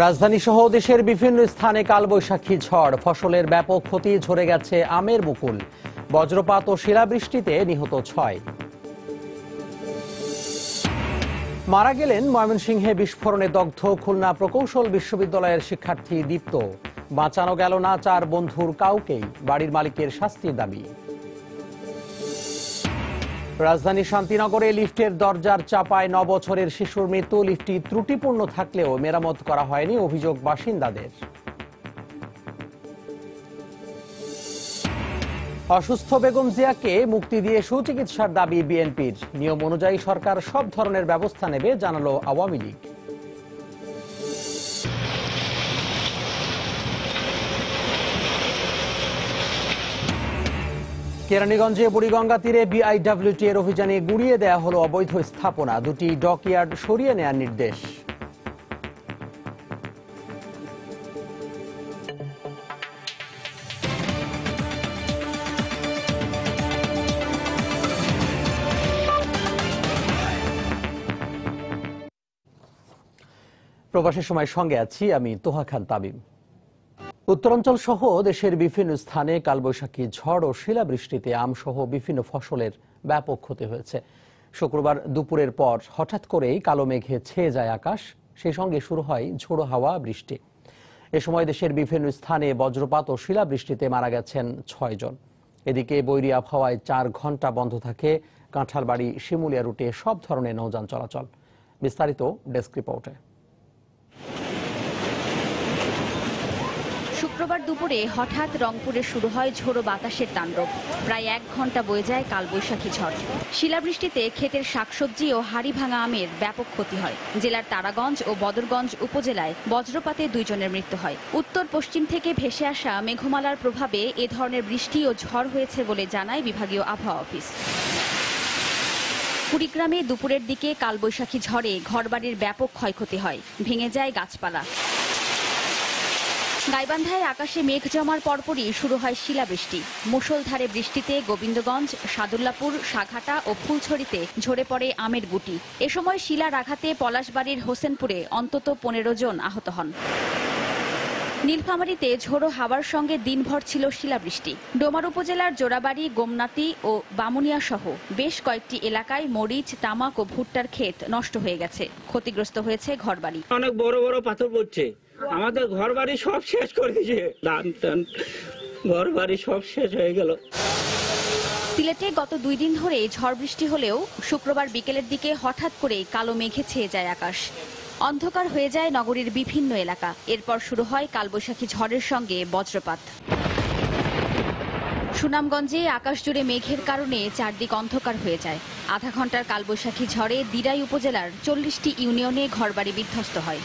রাজধানী সহ দেশের বিভিন্ন স্থানে কালবৈশাখী ঝড়, ফসলের ব্যাপক ক্ষতি, ঝরে গেছে আমের মুকুল। বজ্রপাত ও শিলাবৃষ্টিতে নিহত 6। মারা গেলেন ময়মনসিংহে বিস্ফোরণে দগ্ধ খুলনা প্রকৌশল বিশ্ববিদ্যালয়ের শিক্ষার্থী দীপ্ত। বাঁচানো গেল না 4 বন্ধুর কাউকেই, বাড়ির মালিকের শাস্তির দাবি। রাজধানী শান্তিনগরে লিফটের দরজার চাপায় 9 বছরের শিশুর মৃত্যু। লিফটটি ত্রুটিপূর্ণ থাকলেও মেরামত করা হয়নি, অভিযোগ বাসিন্দাদের। অসুস্থ বেগম জিয়াকে মুক্তি দিয়ে সুচিকিৎসার দাবি বিএনপির। নিয়ম অনুযায়ী সরকার সব ধরনের ব্যবস্থা নেবে, জানালো আওয়ামী লীগ। কেরানীগঞ্জে বুড়িগঙ্গা তীরে বিআইডব্লিউটি এর অভিযানে গুড়িয়ে দেয়া হলো অবৈধ স্থাপনা। 2টি ডকইয়ার্ড সরিয়ে নেয়ার নির্দেশ। প্রবাসের সময় সঙ্গে আছি আমি তোহা খান তামিম। উত্তরাঞ্চল সহ দেশের বিভিন্ন স্থানে কালবৈশাখী ঝড় ও শিলাবৃষ্টিতে আম সহ বিভিন্ন ফসলের ব্যাপক ক্ষতি হয়েছে। শুক্রবার দুপুরের পর হঠাৎ করেই কালো মেঘে ছেয়ে যায় আকাশ, সেই সঙ্গে শুরু হয় ঝোড়ো হাওয়া, বৃষ্টি। এ সময় দেশের বিভিন্ন স্থানে বজ্রপাত ও শিলাবৃষ্টিতে মারা গেছেন 6 জন। এদিকে বৈরী আবহাওয়ায় 4 ঘন্টা বন্ধ থাকে কাঁঠালবাড়ি শিমুলিয়া রুটে সব ধরনের নৌযান চলাচল। বিস্তারিত ডেস্ক রিপোর্টে। শুক্রবার দুপুরে হঠাৎ রংপুরে শুরু হয় ঝোড়ো বাতাসের তাণ্ডব। প্রায় 1 ঘন্টা বয়ে যায় কালবৈশাখী ঝড়। শিলাবৃষ্টিতে ক্ষেতের শাকসবজি ও হাড়ি ভাঙা আমের ব্যাপক ক্ষতি হয়। জেলার তারাগঞ্জ ও বদরগঞ্জ উপজেলায় বজ্রপাতে 2 জনের মৃত্যু হয়। উত্তর পশ্চিম থেকে ভেসে আসা মেঘমালার প্রভাবে এ ধরনের বৃষ্টি ও ঝড় হয়েছে বলে জানায় বিভাগীয় আবহাওয়া অফিস। কুড়িগ্রামে দুপুরের দিকে কালবৈশাখী ঝড়ে ঘরবাড়ির ব্যাপক ক্ষয়ক্ষতি হয়, ভেঙে যায় গাছপালা। গাইবান্ধায় আকাশে মেঘ জমার পরপরই শুরু হয় শিলাবৃষ্টি। মুষলধারে বৃষ্টিতে গোবিন্দগঞ্জ, সাদুল্লাপুর, সাঘাটা ও ফুলছড়িতে ঝরে পড়ে আমের গুটি। এ সময় শিলার আঘাতে পলাশবাড়ির হোসেনপুরে অন্তত 15 জন আহত হন। নীলফামারীতে ঝোড়ো হাওয়ার সঙ্গে দিনভর ছিল শিলাবৃষ্টি। ডোমার উপজেলার জোড়াবাড়ি, গোমনাতি ও বামুনিয়া সহ বেশ কয়েকটি এলাকায় মরিচ, তামাক ও ভুট্টার ক্ষেত নষ্ট হয়ে গেছে। ক্ষতিগ্রস্ত হয়েছে ঘরবাড়ি। অনেক বড় বড় পাথর পড়ছে, আমাদের ঘরবাড়ি সব শেষ করে দিয়েছে। ধান টান ঘরবাড়ি সব শেষ হয়ে গেল। সিলেটে গত 2 দিন ধরে ঝড় বৃষ্টি হলেও শুক্রবার বিকেলের দিকে হঠাৎ করে কালো মেঘে ছেয়ে যায় আকাশ। অন্ধকার হয়ে যায় নগরীর বিভিন্ন এলাকা। এরপর শুরু হয় কালবৈশাখী ঝড়ের সঙ্গে বজ্রপাত। সুনামগঞ্জে আকাশ জুড়ে মেঘের কারণে চারদিক অন্ধকার হয়ে যায়। আধা ঘন্টার কালবৈশাখী ঝড়ে দিরাই উপজেলার 40টি ইউনিয়নে ঘরবাড়ি বিধ্বস্ত হয়।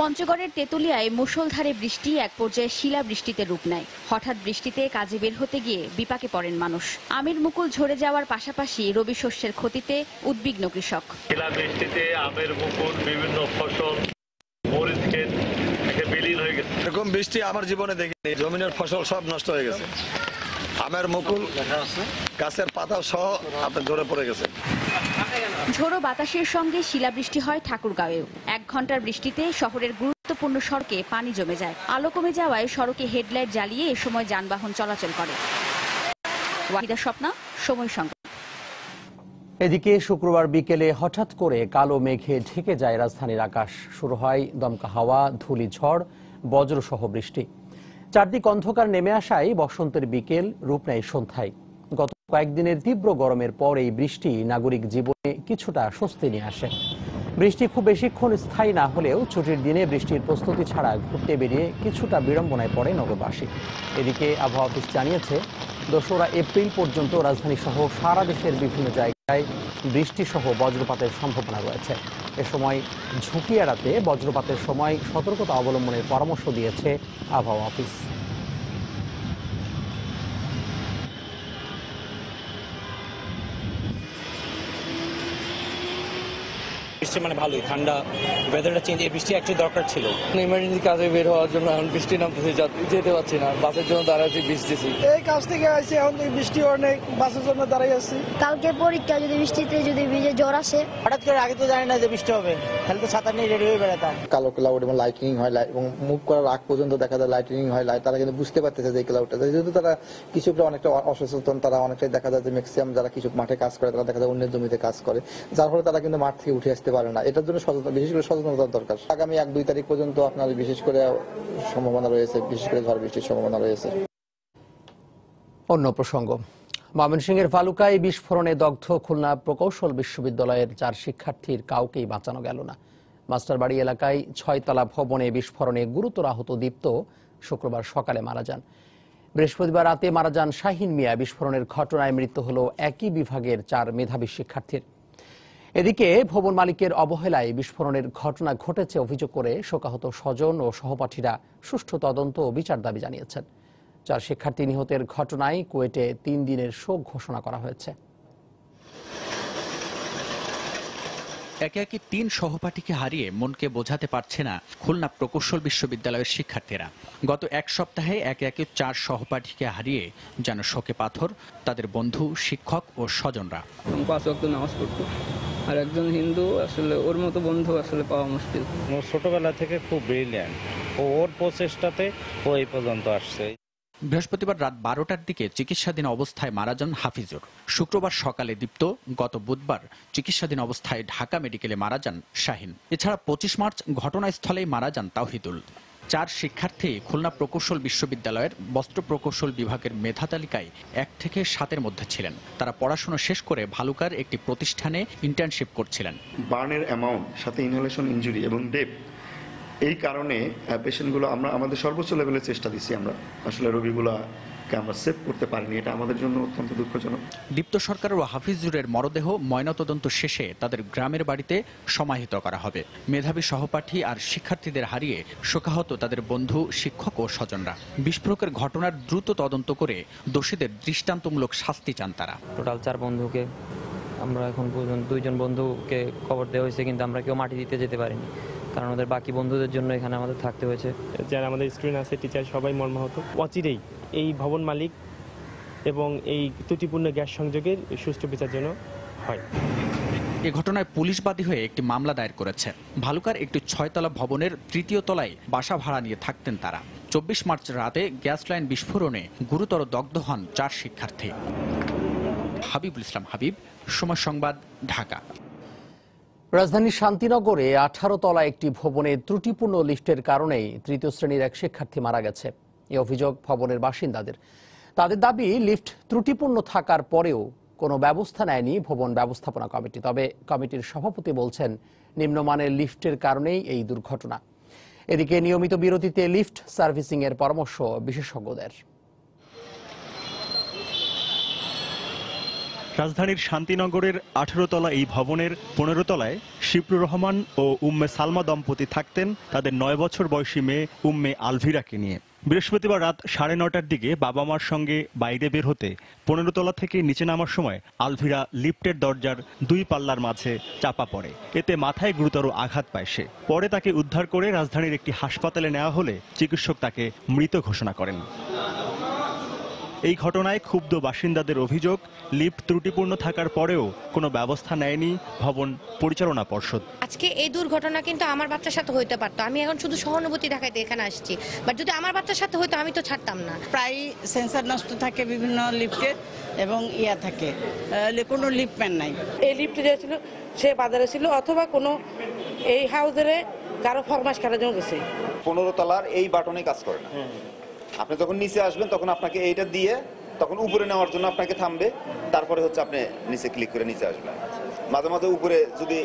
পঞ্চগড়ের তেঁতুলিয়ায় মুষলধারে বৃষ্টি এক পর্যায়ে শিলাবৃষ্টিতে রূপ নেয়। হঠাৎ বৃষ্টিতে কাজে বের হতে গিয়ে বিপাকে পড়েন মানুষ। আমের মুকুল ঝরে যাওয়ার পাশাপাশি রবি শস্যের ক্ষতিতে উদ্বিগ্ন কৃষক। শিলাবৃষ্টিতে আমের মুকুল, বিভিন্ন ফসল, মরিচ ক্ষেত বিলীন হয়ে গেছে। এরকম বৃষ্টি আমার জীবনে দেখিনি। জমিনের ফসল সব নষ্ট হয়ে গেছে। আমের মুকুল, গাছের পাতা সহ আপনার ঝরে পড়ে গেছে। ঝোড়ো বাতাসের সঙ্গে শিলাবৃষ্টি হয় ঠাকুরগাঁওয়েও। 1 ঘন্টার বৃষ্টিতে শহরের গুরুত্বপূর্ণ সড়কে পানি জমে যায়। আলো কমে যাওয়ায় সড়কে হেডলাইট জ্বালিয়ে এ সময় যানবাহন চলাচল করে। ওয়াহিদা স্বপ্না, সময় সংবাদ। এদিকে শুক্রবার বিকেলে হঠাৎ করে কালো মেঘে ঢেকে যায় রাজধানীর আকাশ। শুরু হয় দমকা হাওয়া, ধূলি ঝড়, বজ্রসহ বৃষ্টি। চারদিক অন্ধকার নেমে আসায় বসন্তের বিকেল রূপ নেয় সন্ধ্যায়। গত কয়েকদিনের তীব্র গরমের পর এই বৃষ্টি নাগরিক জীবনে কিছুটা স্বস্তি নিয়ে আসে। বৃষ্টি খুব বেশিক্ষণ স্থায়ী না হলেও ছুটির দিনে বৃষ্টির প্রস্তুতি ছাড়া ঘুরতে বেরিয়ে কিছুটা বিড়ম্বনায় পড়ে নগরবাসী। এদিকে আবহাওয়া অফিস জানিয়েছে 2রা এপ্রিল পর্যন্ত রাজধানী সহ সারা দেশের বিভিন্ন জায়গায় বৃষ্টি সহ বজ্রপাতের সম্ভাবনা রয়েছে। এ সময় ঝুঁকি এড়াতে বজ্রপাতের সময় সতর্কতা অবলম্বনের পরামর্শ দিয়েছে আবহাওয়া অফিস। বৃষ্টি মানে ভালোই ঠান্ডা, ওয়েদারটা চেঞ্জ, এই বৃষ্টি অ্যাকচুয়ালি দরকার ছিল। ইমার্জেন্সি কাজে বের হওয়ার জন্য এখন বৃষ্টি নামতেছে, যেতে পারছি না, বাসের জন্য দাঁড়াচ্ছি, বৃষ্টিছি। এই কাজ থেকে আসছি, এখন বৃষ্টি অনেক, বাসের জন্য দাঁড়াই আছি। কালকে পরীক্ষা, যদি বৃষ্টিতে যদি ভিজে জ্বর আসে, হঠাৎ করে আগে তো জানি না যে বৃষ্টি হবে, তাহলে তো ছাতা নিয়ে রেডি হয়ে বেড়াতাম। কালো ক্লাউড এবং লাইটিনিং হয় এবং মুভ করার আগ পর্যন্ত দেখা যায় লাইটিনিং হয়, তারা কিন্তু বুঝতে পারতেছে যে এই ক্লাউডটা, যেহেতু তারা কৃষকরা অনেকটা অসচেতন, তারা অনেকটাই দেখা যায় যে ম্যাক্সিমাম যারা কৃষক মাঠে কাজ করে তারা দেখা যায় অন্যের জমিতে কাজ করে, যার ফলে তারা কিন্তু মাঠ থেকে উঠে আসতে পারে না। এটার জন্য বিশেষ করে সচেতনতার দরকার। আগামী 1-2 তারিখ পর্যন্ত আপনার বিশেষ করে সম্ভাবনা রয়েছে, বিশেষ করে ঝড় বৃষ্টির সম্ভাবনা রয়েছে। অন্য প্রসঙ্গ, ময়মনসিংহের ভালুকায় বিস্ফোরণে দগ্ধ খুলনা প্রকৌশল বিশ্ববিদ্যালয়ের 4 শিক্ষার্থীর কাউকেই বাঁচানো গেল না। মাস্টারবাড়ি এলাকায় 6তলা ভবনে বিস্ফোরণে গুরুতর আহত দীপ্ত শুক্রবার সকালে মারা যান। বৃহস্পতিবার রাতে মারা যান শাহিন মিয়া। বিস্ফোরণের ঘটনায় মৃত্যু হল একই বিভাগের 4 মেধাবী শিক্ষার্থীর। এদিকে ভবন মালিকের অবহেলায় বিস্ফোরণের ঘটনা ঘটেছে অভিযোগ করে শোকাহত স্বজন ও সহপাঠীরা সুষ্ঠু তদন্ত ও বিচার দাবি জানিয়েছেন। 4 শিক্ষার্থী নিহতের ঘটনায় কুয়েটে 3 দিনের শোক ঘোষণা করা হয়েছে। একে একে 3 সহপাঠীকে হারিয়ে মনকে বোঝাতে পারছে না খুলনা প্রকৌশল বিশ্ববিদ্যালয়ের শিক্ষার্থীরা। গত 1 সপ্তাহে একে একে 4 সহপাঠীকে হারিয়ে যেন শোকে পাথর তাদের বন্ধু, শিক্ষক ও স্বজনরা। 5 ওয়াক্ত নামাজ পড়তো, আর একজন হিন্দু, আসলে ওর মতো বন্ধু আসলে পাওয়া মুশকিল। ছোটবেলা থেকে খুব ব্রিলিয়ান্ট, ওর প্রচেষ্টাতে ও এই পর্যন্ত আসছে। বৃহস্পতিবার রাত 12টার দিকে চিকিৎসাধীন অবস্থায় মারা যান হাফিজুর। শুক্রবার সকালে দীপ্ত, গত বুধবার চিকিৎসাধীন অবস্থায় ঢাকা মেডিকেলে মারা যান শাহিন। এছাড়া 25 মার্চ ঘটনাস্থলেই মারা যান তাওহিদুল। 4 শিক্ষার্থী খুলনা প্রকৌশল বিশ্ববিদ্যালয়ের বস্ত্র প্রকৌশল বিভাগের মেধা তালিকায় 1 থেকে 7-এর মধ্যে ছিলেন। তারা পড়াশোনা শেষ করে ভালুকার একটি প্রতিষ্ঠানে ইন্টার্নশিপ করছিলেন। বার্নের অ্যামাউন্ট, সাথে ইনহেলেশন ইনজুরি এবং ডেপথ, এই কারণে পেশেন্টগুলো আমরা আমাদের সর্বোচ্চ লেভেলে চেষ্টা দিচ্ছি। আমরা আসলে রোগীগুলোকে আমরা সেভ করতে পারিনি, এটা আমাদের জন্য অত্যন্ত দুঃখজনক। দীপ্ত সরকার ও হাফিজুরের মরদেহ ময়নাতদন্ত শেষে তাদের গ্রামের বাড়িতে সমাহিত করা হবে। মেধাবী সহপাঠী আর শিক্ষার্থীদের হারিয়ে শোকাহত তাদের বন্ধু, শিক্ষক ও স্বজনরা। বিস্ফোরকের ঘটনার দ্রুত তদন্ত করে দোষীদের দৃষ্টান্তমূলক শাস্তি চান তারা। টোটাল 4 বন্ধুকে আমরা এখন পর্যন্ত 2 জন বন্ধুকে খবর দেওয়া হয়েছে, কিন্তু আমরা কেউ মাটি দিতে যেতে পারিনি, কারণ ওদের বাকি বন্ধুদের জন্য এখানে আমাদের থাকতে হয়েছে। যারা আমাদের স্টুডেন্ট আছে, টিচার, সবাই মর্মাহত। অচিরেই এই ভবন মালিক এবং এই ত্রুটিপূর্ণ গ্যাস সংযোগের সুষ্ঠু বিচার যেন হয়। এ ঘটনায় পুলিশ বাদী হয়ে একটি মামলা দায়ের করেছে। ভালুকার একটি 6তলা ভবনের 3য় তলায় বাসা ভাড়া নিয়ে থাকতেন তারা। 24 মার্চ রাতে গ্যাস লাইন বিস্ফোরণে গুরুতর দগ্ধ হন 4 শিক্ষার্থী। হাবিবুল ইসলাম হাবিব, সময় সংবাদ, ঢাকা। রাজধানীর শান্তিনগরে 18 তলা একটি ভবনে ত্রুটিপূর্ণ লিফটের কারণেই 3য় শ্রেণীর এক শিক্ষার্থী মারা গেছে। এই অভিযোগ ভবনের বাসিন্দাদের। তাদের দাবি, লিফট ত্রুটিপূর্ণ থাকার পরেও কোনো ব্যবস্থা নেয়নি ভবন ব্যবস্থাপনা কমিটি। তবে কমিটির সভাপতি বলছেন, নিম্নমানের লিফটের কারণেই এই দুর্ঘটনা। এদিকে নিয়মিত বিরতিতে লিফট সার্ভিসিং এর পরামর্শ বিশেষজ্ঞদের। রাজধানীর শান্তিনগরের 18 তলা এই ভবনের 15 তলায় শিবরুর রহমান ও উম্মে সালমা দম্পতি থাকতেন তাদের 9 বছর বয়সী মেয়ে উম্মে আলভিরাকে নিয়ে। বৃহস্পতিবার রাত 9:30টার দিকে বাবা মার সঙ্গে বাইরে বের হতে 15 তলা থেকে নিচে নামার সময় আলভিরা লিফটের দরজার 2 পাল্লার মাঝে চাপা পড়ে। এতে মাথায় গুরুতর আঘাত পায় সে। পরে তাকে উদ্ধার করে রাজধানীর একটি হাসপাতালে নেওয়া হলে চিকিৎসক তাকে মৃত ঘোষণা করেন। এই ঘটনায় ক্ষুব্ধ বাসিন্দাদের অভিযোগ, লিফট ত্রুটিপূর্ণ থাকার পরেও কোনো ব্যবস্থা নেয়নি ভবন পরিচালনা পর্ষদ। আজকে এই দুর্ঘটনা কিন্তু আমার বাচ্চার সাথে হইতে পারতো, আমি এখন শুধু সহানুভূতি দেখাইতে এখানে আসছি, বাট যদি আমার বাচ্চার সাথে হইতো আমি তো ছাড়তাম না। প্রায় সেন্সার নষ্ট থাকে বিভিন্ন লিফটে এবং থাকে, কোনো লিফট ম্যান নাই। এই লিফটে যে ছিল সে বাজারে ছিল, অথবা কোনো এই হাউসের কারো ফরমাশ করার জন্য গেছে। 15 তলার এই বাটনে কাজ করে না। আপনি যখন নিচে আসবেন তখন আপনাকে এইটা দিয়ে তখন উপরে নেওয়ার জন্য আপনাকে থামবে, তারপরে হচ্ছে আপনি নিচে ক্লিক করে নিচে আসবেন। মাঝে মাঝে উপরে যদি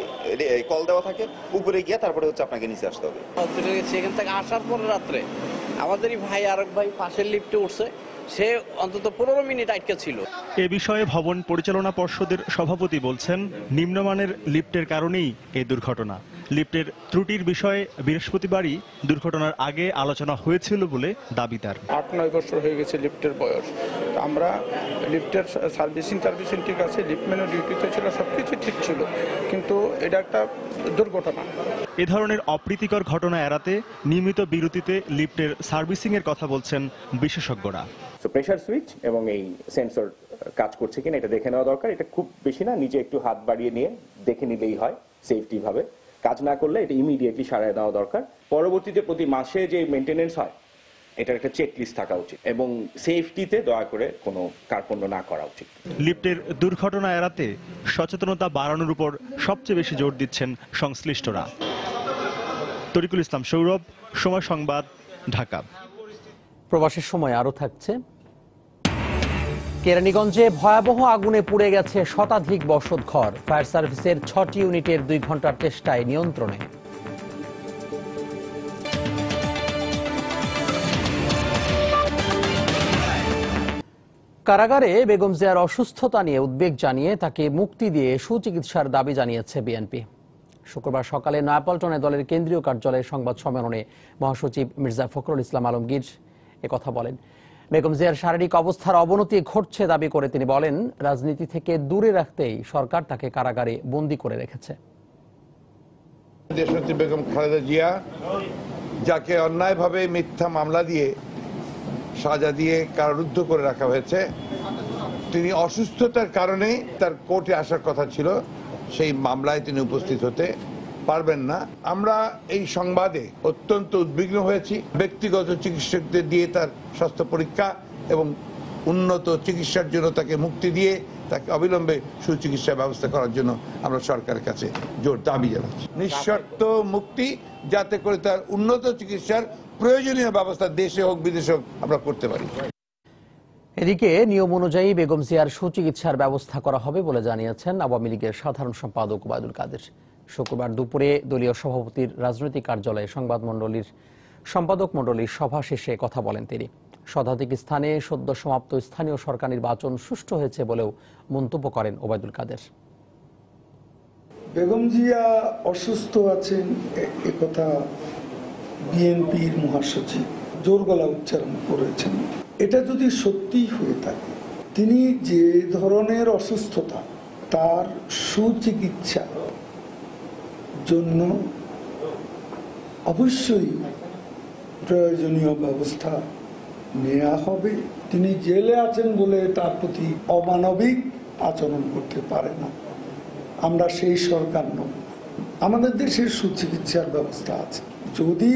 কল দেওয়া থাকে উপরে গিয়ে তারপরে হচ্ছে আপনাকে নিচে আসতে হবে। সেখান থেকে আসার পর রাত্রে আমাদেরই ভাই আরেক ভাই পাশের লিফটে উঠছে, সে অন্তত 15 মিনিট আটকে ছিল। এ বিষয়ে ভবন পরিচালনা পর্ষদের সভাপতি বলছেন, নিম্নমানের লিফটের কারণেই এই দুর্ঘটনা। লিফটের ত্রুটির বিষয়ে বৃহস্পতিবারই দুর্ঘটনার আগে আলোচনা হয়েছিল বলে দাবি তার। 8-9 বছর হয়ে গেছে লিফটের বয়স, আমরা লিফটের সার্ভিসিং ঠিক আছে, লিফটম্যানের ডিউটিতে ছিল, সবকিছু ঠিক ছিল, কিন্তু এটা একটা দুর্ঘটনা। এ ধরনের অপ্রীতিকর ঘটনা এড়াতে নিয়মিত বিরতিতে লিফটের সার্ভিসিং এর কথা বলছেন বিশেষজ্ঞরা। প্রেসার সুইচ এবং এই সেন্সর কাজ করছে কিনা এটা দেখে নেওয়া দরকার। এটা খুব বেশি না, নিচে একটু হাত বাড়িয়ে নিয়ে দেখে নিলেই হয় সেফটি ভাবে। কাজ না করলে এটা ইমিডিয়েটলি সারায় দেওয়া দরকার। পরবর্তীতে প্রতি মাসে যে মেইনটেনেন্স হয় এটার একটা চেক লিস্ট থাকা উচিত এবং সেফটিতে দয়া করে কোনো কার্পণ্য না করা উচিত। লিফটের দুর্ঘটনা এড়াতে সচেতনতা বাড়ানোর উপর সবচেয়ে বেশি জোর দিচ্ছেন সংশ্লিষ্টরা। তরিকুল ইসলাম সৌরভ, সময় সংবাদ, ঢাকা। প্রবাসের সময় আরো থাকছে। কেরানীগঞ্জে ভয়াবহ আগুনে পুড়ে গেছে শতাধিক বসতঘর। ফায়ার সার্ভিসের ৬টি ইউনিটের ২ ঘন্টার চেষ্টায় নিয়ন্ত্রণে। কারাগারে বেগম জিয়ার অসুস্থতা নিয়ে উদ্বেগ জানিয়ে তাকে মুক্তি দিয়ে সুচিকিৎসার দাবি জানিয়েছে বিএনপি। শুক্রবার সকালে নয়াপল্টনে দলের কেন্দ্রীয় কার্যালয়ে সংবাদ সম্মেলনে মহাসচিব মির্জা ফখরুল ইসলাম আলমগীর একথা বলেন। বেগম জিয়ার শারীরিক অবস্থার অবনতি ঘটছে দাবি করে তিনি বলেন, রাজনীতি থেকে দূরে রাখতেই সরকার তাকে কারাগারে বন্দী করে রেখেছে। দেশনেত্রী বেগম খালেদা জিয়া, যাকে অন্যায়ভাবে মিথ্যা মামলা দিয়ে সাজা দিয়ে কারারুদ্ধ করে রাখা হয়েছে, তিনি অসুস্থতার কারণে তার কোর্টে আসার কথা ছিল, সেই মামলায় তিনি উপস্থিত হতে পারবেন না। আমরা এই সংবাদে অত্যন্ত উদ্বিগ্ন হয়েছি। ব্যক্তিগত চিকিৎসকদের দিয়ে তার স্বাস্থ্য পরীক্ষা এবং উন্নত চিকিৎসার জন্য তাকে মুক্তি দিয়ে তাকে অবিলম্বে সুচিকিৎসা ব্যবস্থা করার জন্য আমরা সরকারের কাছে জোর দাবি জানাচ্ছি। নিঃশর্ত মুক্তি, যাতে করে তার উন্নত চিকিৎসার প্রয়োজনীয় ব্যবস্থা দেশে হোক বিদেশে হোক আমরা করতে পারি। এদিকে নিয়ম অনুযায়ী বেগম জিয়ার সুচিকিৎসার ব্যবস্থা করা হবে বলে জানিয়েছেন আওয়ামী লীগের সাধারণ সম্পাদক ওবায়দুল কাদের। শুক্রবার দুপুরে দলীয় সভাপতির রাজনৈতিক কার্যালয়ে সম্পাদক মণ্ডলীর সভা শেষে কথা বলেন তিনি। শতাধিক স্থানে সদ্য সমাপ্ত স্থানীয় সরকার নির্বাচন সুষ্ঠু হয়েছে বলেও মন্তব্য করেন ওবায়দুল কাদের। বেগম জিয়া অসুস্থ আছেন একথা বিএনপির মহাসচিব জোর গলা উচ্চারণ করেছেন। এটা যদি সত্যি হয়ে থাকে, তিনি যে ধরনের অসুস্থতা, তার সুচিকিৎসা জন্য অবশ্যই প্রয়োজনীয় ব্যবস্থা নেওয়া হবে। তিনি জেলে আছেন বলে তার প্রতি অমানবিক আচরণ করতে পারে না। আমরা সেই সরকার নই। আমাদের দেশের সুচিকিৎসার ব্যবস্থা আছে, যদি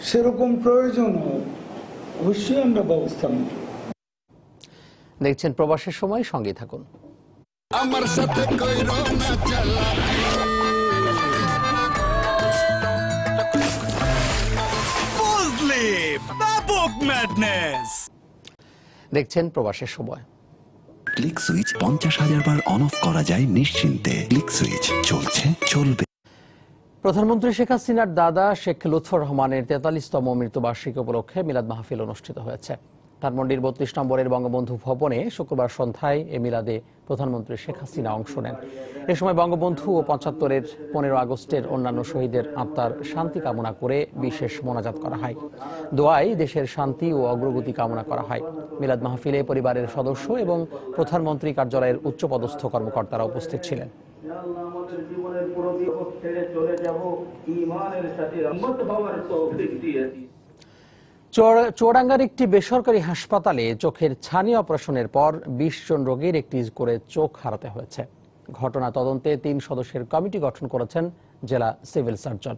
সেরকম প্রয়োজন হয় অবশ্যই আমরা ব্যবস্থা নেব। দেখছেন প্রবাসের সময়, সঙ্গে থাকুন। আমার সাথে কইরো না চালাকি, বুঝলি ব্যাপক ম্যাডনেস। দেখছেন প্রবাসের সময়। Click switch 50,000 bar on of করা যায় নিশ্চিন্তে। ক্লিক সুইচ চলছে, চলবে। প্রধানমন্ত্রী শেখ হাসিনার দাদা শেখ লুৎফর রহমানের 43তম মৃত্যুবার্ষিকী উপলক্ষে মিলাদ মাহফিল অনুষ্ঠিত হয়েছে। ধানমন্ডির 32 নম্বরের বঙ্গবন্ধু ভবনে শুক্রবার সন্ধ্যায় এ মিলাদে প্রধানমন্ত্রী শেখ হাসিনা অংশ নেন। এ সময় বঙ্গবন্ধু ও 75-এর 15 আগস্টের অন্যান্য শহীদের আত্মার শান্তি কামনা করে বিশেষ মোনাজাত করা হয়। দোয়ায় দেশের শান্তি ও অগ্রগতি কামনা করা হয়। মিলাদ মাহফিলে পরিবারের সদস্য এবং প্রধানমন্ত্রী কার্যালয়ের উচ্চপদস্থ কর্মকর্তারা উপস্থিত ছিলেন। চুয়াডাঙ্গার একটি বেসরকারি হাসপাতালে চোখের ছানি অপারেশনের পর 20 জন রোগীর একটি করে চোখ হারাতে হয়েছে। ঘটনা তদন্তে 3 সদস্যের কমিটি গঠন করেছেন জেলা সিভিল সার্জন।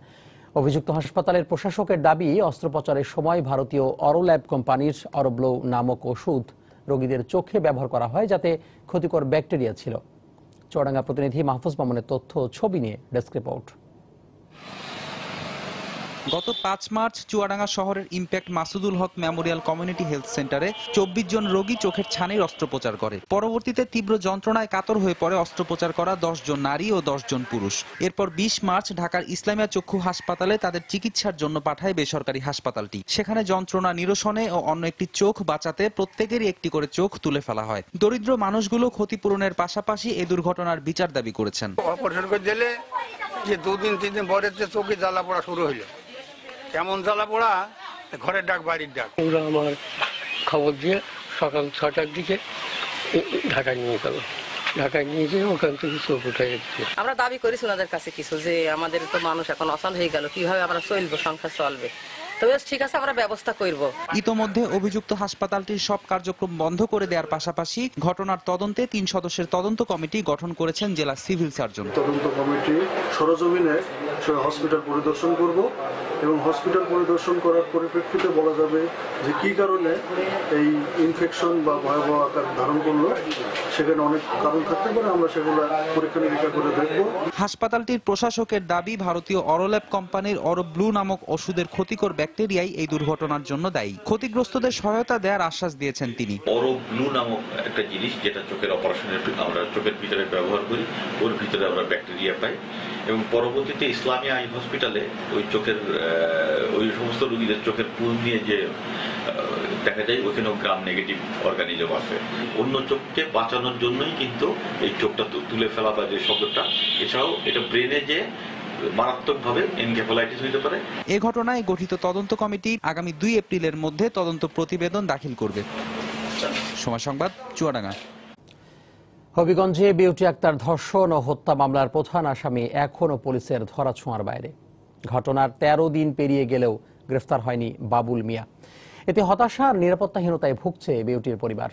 অভিযুক্ত হাসপাতালের প্রশাসকের দাবি, অস্ত্রোপচারের সময় ভারতীয় অরোল্যাব কোম্পানির অরোব্লো নামক ওষুধ রোগীদের চোখে ব্যবহার করা হয়, যাতে ক্ষতিকর ব্যাকটেরিয়া ছিল। চুয়াডাঙ্গা প্রতিনিধি মাহফুজ মামুনের তথ্য ছবি নিয়ে ডেস্ক রিপোর্ট। গত 5 মার্চ চুয়াডাঙ্গা শহরের ইম্প্যাক্ট মাসুদুল হক মেমোরিয়াল কমিউনিটি হেলথ সেন্টারে 24 জন রোগী চোখের ছানির অস্ত্রোপচার করে। পরবর্তীতে তীব্র যন্ত্রণায় কাতর হয়ে পড়ে অস্ত্রোপচার করা 10 জন নারী ও 10 জন পুরুষ। এরপর 20 মার্চ ঢাকার ইসলামিয়া চক্ষু হাসপাতালে তাদের চিকিৎসার জন্য পাঠায় বেসরকারি হাসপাতালটি। সেখানে যন্ত্রণা নিরসনে ও অন্য একটি চোখ বাঁচাতে প্রত্যেকেরই একটি করে চোখ তুলে ফেলা হয়। দরিদ্র মানুষগুলো ক্ষতিপূরণের পাশাপাশি এই দুর্ঘটনার বিচার দাবি করেছেন। অপারেশন করে দিলে যে 2-3 দিন পরে চোখে জ্বালা পড়া শুরু হইলো। কেমন জ্বালা পোড়া, ঘরের ডাক বাড়ির ডাক। ওরা আমার খবর দিয়ে সকাল 6টার দিকে ঢাকায় নিয়ে গেল। ঢাকায় নিয়ে গিয়ে ওখান থেকে চোখ উঠাই দিচ্ছে। আমরা দাবি করেছি ওনাদের কাছে কিছু, যে আমাদের তো মানুষ এখন অচল হয়ে গেল, কিভাবে আমরা চলবো, সংসার চলবে। তবে ঠিক আছে, আমরা ব্যবস্থা করব। ইতোমধ্যে অভিযুক্ত হাসপাতালটির সব কার্যক্রম বন্ধ করে দেওয়ার পাশাপাশি ঘটনার তদন্তে 3 সদস্যের তদন্ত কমিটি গঠন করেছেন জেলা সিভিল সার্জন। তদন্ত কমিটি সরজমিনে হসপিটাল পরিদর্শন করব এবং হসপিটাল পরিদর্শন করার পরিপ্রেক্ষিতে বলা যাবে যে কি কারণে এই ইনফেকশন বা ভয়াবহ আকার ধারণ করলো। সেখানে অনেক কারণ থাকতে পারে, আমরা সেগুলো পরীক্ষা নিরীক্ষা করে দেখব। হাসপাতালটির প্রশাসকের দাবি, ভারতীয় অরোল্যাব কোম্পানির অরোব্লু নামক ওষুধের ক্ষতিকর ব্যাকটেরিয়াই এই দুর্ঘটনার জন্য দায়ী। ক্ষতিগ্রস্তদের সহায়তা দেওয়ার আশ্বাস দিয়েছেন তিনি। অরোব্লু নামক একটা জিনিস, যেটা চোখের অপারেশনের আমরা চোখের ভিতরে ব্যবহার করি, ওর ভিতরে আমরা ব্যাকটেরিয়া পাই এবং পরবর্তীতে ইসলামিয়া আই হসপিটালে ওই চোখের ওই সমস্ত রোগীদের চোখের পুল নিয়ে যে দেখা যায় ওখানেও গ্রাম নেগেটিভ অর্গানিজম আছে। অন্য চোখকে বাঁচানোর জন্যই কিন্তু এই চোখটা তুলে ফেলা বা যে শব্দটা, এছাড়াও এটা ব্রেনে যে মারাত্মকভাবে এনকেফালাইটিস হতে পারে। এ ঘটনায় গঠিত তদন্ত কমিটি আগামী 2 এপ্রিলের মধ্যে তদন্ত প্রতিবেদন দাখিল করবে। সময় সংবাদ, চুয়াডাঙ্গা। হবিগঞ্জে বিউটি আক্তার ধর্ষণ ও হত্যা মামলার প্রধান আসামি এখনও পুলিশের ধরাছোঁয়ার বাইরে। ঘটনার 13 দিন পেরিয়ে গেলেও গ্রেফতার হয়নি বাবুল মিয়া। এতে হতাশা আর নিরাপত্তাহীনতায় ভুগছে বিউটির পরিবার।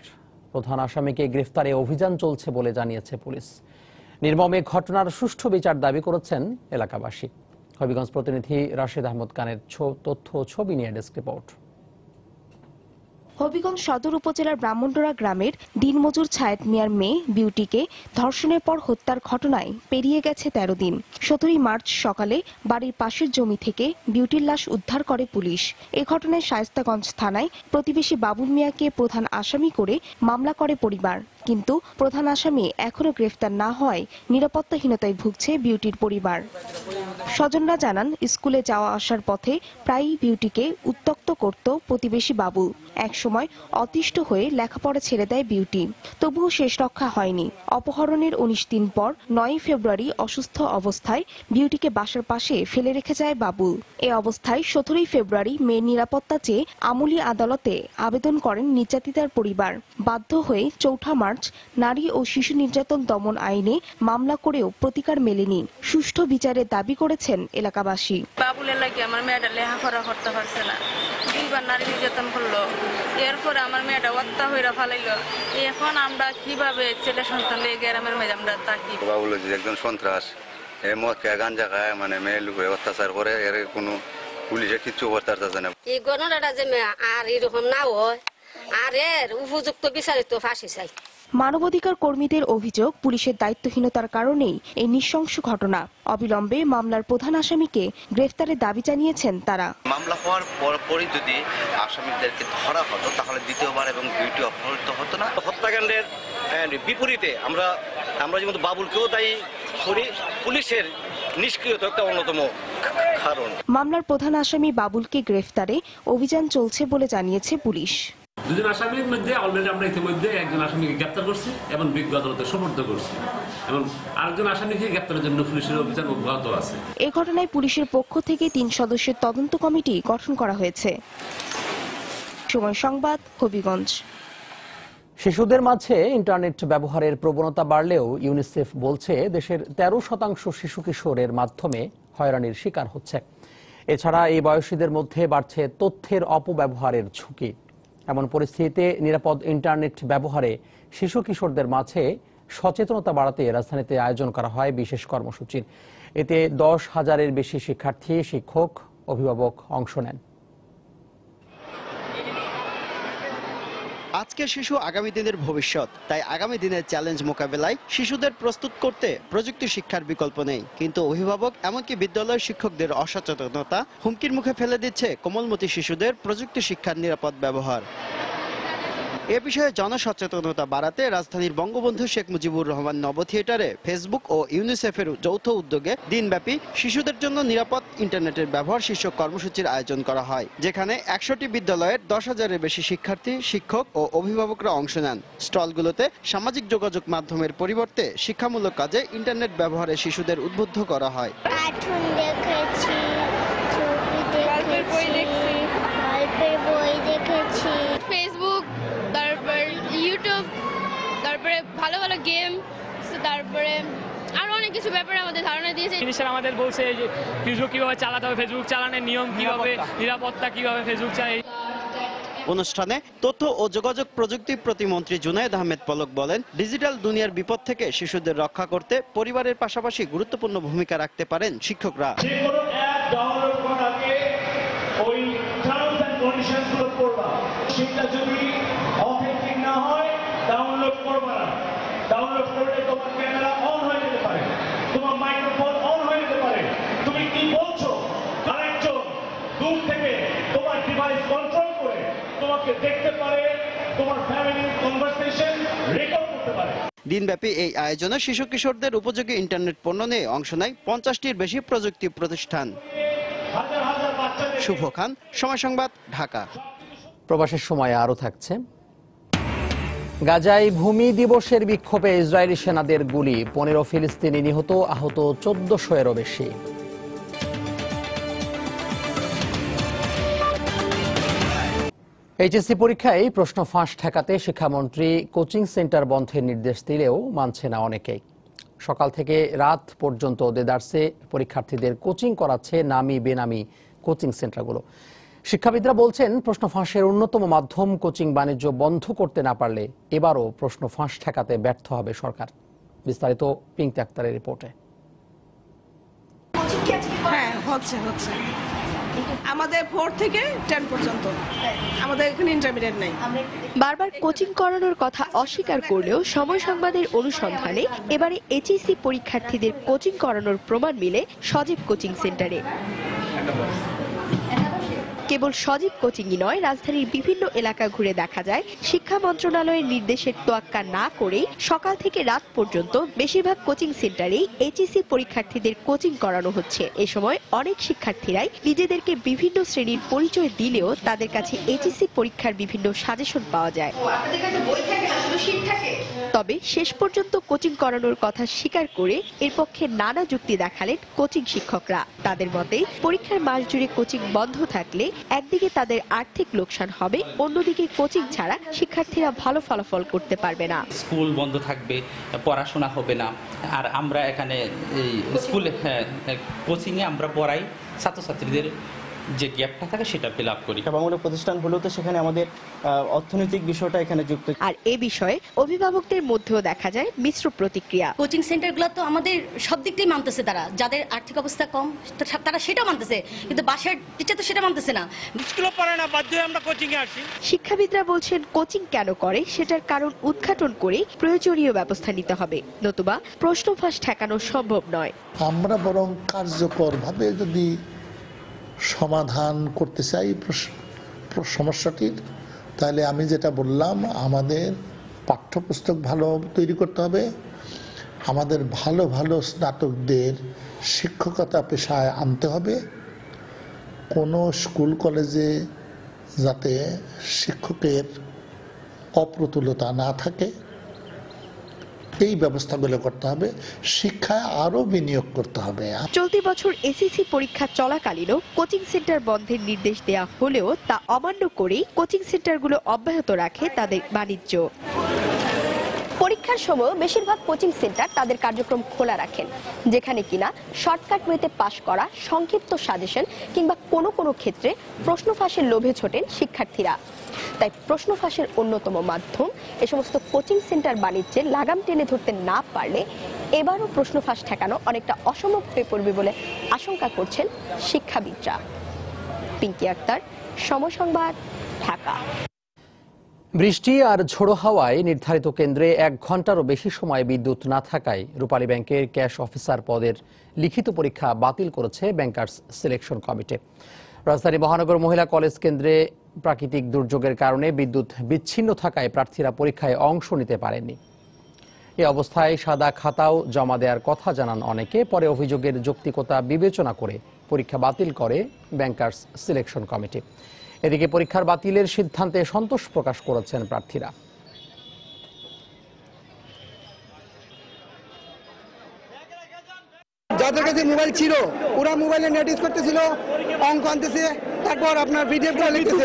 প্রধান আসামিকে গ্রেফতারে অভিযান চলছে বলে জানিয়েছে পুলিশ। নির্মমে ঘটনার সুষ্ঠু বিচার দাবি করেছেন এলাকাবাসী। হবিগঞ্জ প্রতিনিধি রাশেদ আহমদ খানের তথ্য ছবি নিয়ে ডেস্ক রিপোর্ট। হবিগঞ্জ সদর উপজেলার ব্রাহ্মণডোরা গ্রামের দিনমজুর ছায়েদ মিয়ার মেয়ে বিউটিকে ধর্ষণের পর হত্যার ঘটনায় পেরিয়ে গেছে 13 দিন। 17 মার্চ সকালে বাড়ির পাশের জমি থেকে বিউটির লাশ উদ্ধার করে পুলিশ। এ ঘটনায় শায়েস্তাগঞ্জ থানায় প্রতিবেশী বাবুল মিয়াকে প্রধান আসামি করে মামলা করে পরিবার। কিন্তু প্রধান আসামি এখনো গ্রেফতার না হওয়ায় নিরাপত্তাহীনতায় ভুগছে বিউটির পরিবার। স্বজনরা জানান, স্কুলে যাওয়া আসার পথে প্রায়ই বিউটিকে উত্ত্যক্ত করত প্রতিবেশী বাবু। একসময় অতিষ্ঠ হয়ে লেখাপড়া ছেড়ে দেয় বিউটি, তবুও শেষ রক্ষা হয়নি। অপহরণের 19 দিন পর 9 ফেব্রুয়ারি অসুস্থ অবস্থায় বিউটিকে বাসার পাশে ফেলে রেখে যায় বাবু। এ অবস্থায় 17 ফেব্রুয়ারি মেয়ের নিরাপত্তা চেয়ে আমুলি আদালতে আবেদন করেন নির্যাতিতার পরিবার। বাধ্য হয়ে 4 মার্চ নারী ও শিশু নির্যাতন দমন আইনে মামলা করেও প্রতিকার মেলেনি। সুষ্ঠু বিচারের দাবি করেছেন এলাকাবাসী। বাবুলের লাগে আমার মেয়েটা লেখাপড়া করতে পারছে না, 2বার নারী নির্যাতন করলো, এরপরে আমার মেয়েটা হত্যা হইরা ফালাইলো। এখন আমরা কিভাবে ছেলে সন্তান নিয়ে গ্রামের মেয়ে আমরা থাকি? বাবুল একজন সন্ত্রাস, মদ খায় গাঞ্জা খায়, মানে মেয়ের উপরে অত্যাচার করে, এর কোনো পুলিশে কিচ্ছু করতে পারতেছে না। এই ঘটনাটা যে আর এরকম না হয়, আর এর উপযুক্ত বিচারিত ফাঁসি চাই। মানবাধিকার কর্মীদের অভিযোগ, পুলিশের দায়িত্বহীনতার কারণেই এই নৃশংস ঘটনা। অবিলম্বে মামলার প্রধান আসামিকে গ্রেফতারের দাবি জানিয়েছেন তারা। মামলা হওয়ার পরপরই যদি আসামিদেরকে ধরা হতো তাহলে দ্বিতীয়বার এবং বিউটি অপহৃত হতো না। হত্যাকাণ্ডের বিপরীতে আমরা যেমন বাবুলকেও দায়ী করি, পুলিশের নিষ্ক্রিয়তা একটা অন্যতম কারণ। মামলার প্রধান আসামি বাবুলকে গ্রেফতারে অভিযান চলছে বলে জানিয়েছে পুলিশ। 2 জন আসামির মধ্যে অলরেডি আমরা ইতিমধ্যে একজন আসামিকে গ্রেপ্তার করছি এবং বিজ্ঞ আদালতে সোপর্দ করছি এবং আরেকজন আসামিকে গ্রেপ্তারের জন্য পুলিশের অভিযান অব্যাহত আছে। এই ঘটনায় পুলিশের পক্ষ থেকে 3 সদস্যের তদন্ত কমিটি গঠন করা হয়েছে। সময় সংবাদ, হবিগঞ্জ। শিশুদের মাঝে ইন্টারনেট ব্যবহারের প্রবণতা বাড়লেও ইউনিসেফ বলছে দেশের 13% শিশু কিশোরের মাধ্যমে হয়রানির শিকার হচ্ছে। এছাড়া এই বয়সীদের মধ্যে বাড়ছে তথ্যের অপব্যবহারের ঝুঁকি। এমন পরিস্থিতিতে নিরাপদ ইন্টারনেট ব্যবহারে শিশু কিশোরদের মাঝে সচেতনতা বাড়াতে রাজধানীতে আয়োজন করা হয় বিশেষ কর্মসূচির। এতে 10,000-এর বেশি শিক্ষার্থী, শিক্ষক, অভিভাবক অংশ নেন। আজকে শিশু আগামী দিনের ভবিষ্যৎ, তাই আগামী দিনের চ্যালেঞ্জ মোকাবেলায় শিশুদের প্রস্তুত করতে প্রযুক্তি শিক্ষার বিকল্প নেই। কিন্তু অভিভাবক এমনকি বিদ্যালয়ের শিক্ষকদের অসচেতনতা হুমকির মুখে ফেলে দিচ্ছে কোমলমতি শিশুদের প্রযুক্তি শিক্ষার নিরাপদ ব্যবহার। এ বিষয়ে জনসচেতনতা বাড়াতে রাজধানীর বঙ্গবন্ধু শেখ মুজিবুর রহমান নব থিয়েটারে ফেসবুক ও ইউনিসেফের যৌথ উদ্যোগে দিনব্যাপী শিশুদের জন্য নিরাপদ ইন্টারনেটের ব্যবহার শীর্ষক কর্মসূচির আয়োজন করা হয়, যেখানে 100টি বিদ্যালয়ের 10,000-এর বেশি শিক্ষার্থী, শিক্ষক ও অভিভাবকরা অংশ নেন। স্টলগুলোতে সামাজিক যোগাযোগ মাধ্যমের পরিবর্তে শিক্ষামূলক কাজে ইন্টারনেট ব্যবহারে শিশুদের উদ্বুদ্ধ করা হয়। ফেসবুক, তারপর গেম, তারপরে আরো অনেক কিছু ব্যাপারে আমাদের ধারণা দিয়েছে। স্যার আমাদের বলছে যে ফেসবুক কিভাবে চালাতে হবে, ফেসবুক চালানোর নিয়ম কিভাবে, নিরাপত্তা কিভাবে ফেসবুক চালায়। অনুষ্ঠানে তথ্য ও যোগাযোগ প্রযুক্তি প্রতিমন্ত্রী জুনায়েদ আহমেদ পলক বলেন, ডিজিটাল দুনিয়ার বিপদ থেকে শিশুদের রক্ষা করতে পরিবারের পাশাপাশি গুরুত্বপূর্ণ ভূমিকা রাখতে পারেন শিক্ষকরা। সেটা যদি অথেন্টিক না হয় ডাউনলোড করবে না। ডাউনলোড করলে তোমার ক্যামেরা অন হয়ে যেতে পারে, তোমার মাইক্রোফোন অন হয়ে যেতে পারে, তুমি কি বলছো আরেকজন দূর থেকে তোমার ডিভাইস কন্ট্রোল করে তোমাকে দেখতে পারে, তোমার ফ্যামিলির কনভারসেশন রেকর্ড করতে পারে। দিনব্যাপী এই আয়োজনে শিশু কিশোরদের উপযোগী ইন্টারনেট পণ্য নিয়ে অংশ নেয় 50টির বেশি প্রযুক্তি প্রতিষ্ঠান। শুভ খান, সময় সংবাদ, ঢাকা। প্রবাসের সময় আরও থাকছে। গাজায় ভূমি দিবসের বিক্ষোভে ইসরায়েলি সেনাদের গুলি, 15 ফিলিস্তিনি নিহত, আহত 1400-এরও বেশি। এইচএসসি পরীক্ষায় প্রশ্ন ফাঁস ঠেকাতে শিক্ষামন্ত্রী কোচিং সেন্টার বন্ধের নির্দেশ দিলেও মানছে না অনেকেই। সকাল থেকে রাত পর্যন্ত দেদারসে পরীক্ষার্থীদের কোচিং করাচ্ছে নামি বেনামি কোচিং সেন্টারগুলো। শিক্ষাবিদরা বলছেন, প্রশ্ন ফাঁসের অন্যতম মাধ্যম কোচিং বাণিজ্য বন্ধ করতে না পারলে এবারও প্রশ্ন ফাঁস ঠেকাতে ব্যর্থ হবে সরকার। বিস্তারিত পিঙ্কি আক্তারের রিপোর্টে। হ্যাঁ, হচ্ছে আমাদের 4 থেকে 10 পর্যন্ত, আমাদের এখানে ইন্টারমিডিয়েট নাই। বারবার কোচিং করানোর কথা অস্বীকার করলেও সময় সংবাদের অনুসন্ধানে এবারে এইচএসসি পরীক্ষার্থীদের কোচিং করানোর প্রমাণ মিলে সজীব কোচিং সেন্টারে। কেবল সজীব কোচিংই নয়, রাজধানীর বিভিন্ন এলাকা ঘুরে দেখা যায় শিক্ষা মন্ত্রণালয়ের নির্দেশের তোয়াক্কা না করে সকাল থেকে রাত পর্যন্ত বেশিরভাগ কোচিং সেন্টারেই এইচএসসি পরীক্ষার্থীদের কোচিং করানো হচ্ছে। এ সময় অনেক শিক্ষার্থীরাই নিজেদেরকে বিভিন্ন শ্রেণীর পরিচয় দিলেও তাদের কাছে এইচএসসি পরীক্ষার বিভিন্ন সাজেশন পাওয়া যায়। তবে শেষ পর্যন্ত কোচিং করানোর কথা স্বীকার করে এর পক্ষে নানা যুক্তি দেখালেন কোচিং শিক্ষকরা। তাদের মতে, পরীক্ষার মাস জুড়ে কোচিং বন্ধ থাকলে একদিকে তাদের আর্থিক লোকসান হবে, অন্যদিকে কোচিং ছাড়া শিক্ষার্থীরা ভালো ফলাফল করতে পারবে না। স্কুল বন্ধ থাকবে, পড়াশোনা হবে না, আর আমরা এখানে স্কুলে কোচিংয়ে আমরা পড়াই, ছাত্রছাত্রীদের যে গ্যাপটা থাকে সেটা ফিল আপ করি। সেবামূলক প্রতিষ্ঠান হলেও তো সেখানে আমাদের অর্থনৈতিক বিষয়টা এখানে যুক্ত। আর এ বিষয়ে অভিভাবকদের মধ্যেও দেখা যায় মিশ্র প্রতিক্রিয়া। কোচিং সেন্টারগুলো তো আমাদের সব দিক দিয়ে মানতেছে, তারা যাদের আর্থিক অবস্থা কম তারা সেটা মানতেছে, কিন্তু বাসার টিচার তো সেটা মানতেছে না। স্কুলে পড়ে না, বাধ্য হয়ে আমরা কোচিং এ আসি। শিক্ষাবিদরা বলছেন, কোচিং কেন করে সেটার কারণ উদ্ঘাটন করে প্রয়োজনীয় ব্যবস্থা নিতে হবে, নতুবা প্রশ্ন ফাঁস ঠেকানো সম্ভব নয়। আমরা বরং কার্যকরভাবে যদি সমাধান করতে চাই সমস্যাটির, তাহলে আমি যেটা বললাম, আমাদের পাঠ্যপুস্তক ভালো তৈরি করতে হবে, আমাদের ভালো ভালো স্নাতকদের শিক্ষকতা পেশায় আনতে হবে, কোনো স্কুল কলেজে যাতে শিক্ষকের অপ্রতুলতা না থাকে এই ব্যবস্থাগুলো করতে হবে। শিক্ষায় আরো বিনিয়োগ করতে হবে। চলতি বছর এসএসসি পরীক্ষা চলাকালীনও কোচিং সেন্টার বন্ধের নির্দেশ দেওয়া হলেও তা অমান্য করেই কোচিং সেন্টারগুলো অব্যাহত রাখে তাদের বাণিজ্য। পরীক্ষার সময় বেশিরভাগ কোচিং সেন্টার তাদের কার্যক্রম খোলা রাখেন, যেখানে কিনা শর্টকাট ওয়েতে পাশ করা, সংক্ষিপ্ত সাজেশন কিংবা কোনো কোনো ক্ষেত্রে প্রশ্ন ফাঁসের লোভে ছোটেন শিক্ষার্থীরা। তাই প্রশ্ন ফাঁসের অন্যতম মাধ্যম এ সমস্ত কোচিং সেন্টার বাণিজ্যে লাগাম টেনে ধরতে না পারলে এবারও প্রশ্ন ফাঁস ঠেকানো অনেকটা অসম্ভব হয়ে পড়বে বলে আশঙ্কা করছেন শিক্ষাবিদরা। পিঙ্কি আক্তার, সময় সংবাদ, ঢাকা। বৃষ্টি আর ঝোড়ো হাওয়ায় নির্ধারিত কেন্দ্রে 1 ঘন্টারও বেশি সময় বিদ্যুৎ না থাকায় রূপালী ব্যাংকের ক্যাশ অফিসার পদের লিখিত পরীক্ষা বাতিল করেছে ব্যাংকার্স সিলেকশন কমিটি। রাজধানী মহানগর মহিলা কলেজ কেন্দ্রে প্রাকৃতিক দুর্যোগের কারণে বিদ্যুৎ বিচ্ছিন্ন থাকায় প্রার্থীরা পরীক্ষায় অংশ নিতে পারেননি। এ অবস্থায় সাদা খাতাও জমা দেওয়ার কথা জানান অনেকে। পরে অভিযোগের যৌক্তিকতা বিবেচনা করে পরীক্ষা বাতিল করে ব্যাংকার্স সিলেকশন কমিটি। এদিকে পরীক্ষার বাতিলের সিদ্ধান্তে সন্তোষ প্রকাশ করেছেন প্রার্থীরা। যাদের কাছে মোবাইল ছিল ওরা মোবাইলে নেট ইউজ করতেছিল, অঙ্ক আনতেছে, তারপর আপনার বিদ্যুৎ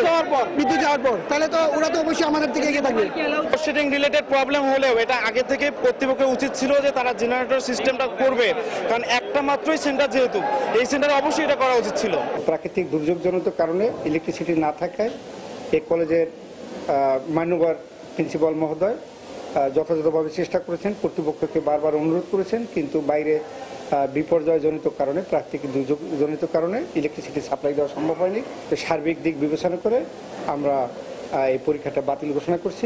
যাওয়ার পর তাহলে তো ওরা তো অবশ্যই আমাদের থেকে এগিয়ে থাকবে। লোডশেডিং রিলেটেড প্রবলেম হলেও এটা আগে থেকে কর্তৃপক্ষের উচিত ছিল যে তারা জেনারেটর সিস্টেমটা করবে, কারণ একটা মাত্রই সেন্টার যেহেতু এই সেন্টারে অবশ্যই এটা করা উচিত ছিল। প্রাকৃতিক দুর্যোগজনিত কারণে ইলেকট্রিসিটি না থাকায় এই কলেজের মান্যবর প্রিন্সিপাল মহোদয় যথাযথভাবে চেষ্টা করেছেন, কর্তৃপক্ষকে বারবার অনুরোধ করেছেন, কিন্তু বাইরে বিপর্যয়জনিত কারণে প্রাকৃতিক দুর্যোগজনিত কারণে ইলেকট্রিসিটি সাপ্লাই দেওয়া সম্ভব হয়নি। তো সার্বিক দিক বিবেচনা করে আমরা এই পরীক্ষাটা বাতিল ঘোষণা করছি।